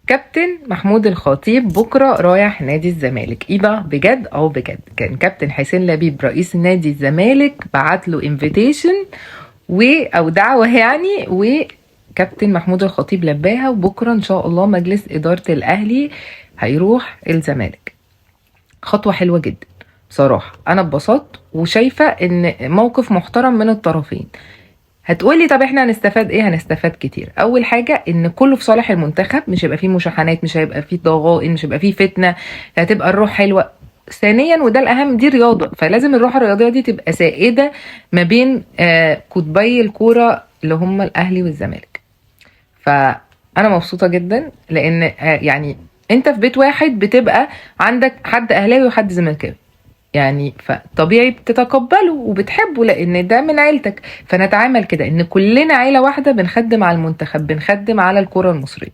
كابتن محمود الخطيب بكره رايح نادي الزمالك. ايه ده بجد؟ بجد كان كابتن حسين لبيب رئيس نادي الزمالك بعت له انفيتيشن او دعوه يعني، وكابتن محمود الخطيب لباها، وبكره ان شاء الله مجلس اداره الاهلي هيروح الزمالك. خطوه حلوه جدا بصراحه، انا اتبسطت وشايفه ان موقف محترم من الطرفين. هتقولي طب احنا هنستفاد ايه؟ هنستفاد كتير. اول حاجة ان كله في صالح المنتخب، مش هيبقى فيه مشاحنات، مش هيبقى فيه ضغائن، مش هيبقى فيه فتنة، هتبقى الروح حلوة. ثانيا وده الاهم، دي رياضة، فلازم الروح الرياضية دي تبقى سائدة ما بين قطبي الكورة اللي هم الاهلي والزمالك. فانا مبسوطة جدا لان يعني انت في بيت واحد بتبقى عندك حد اهلاوي وحد زملكاوي، يعني فطبيعي بتتقبله وبتحبه لان ده من عيلتك. فنتعامل كده ان كلنا عيلة واحدة، بنخدم على المنتخب، بنخدم على الكرة المصرية.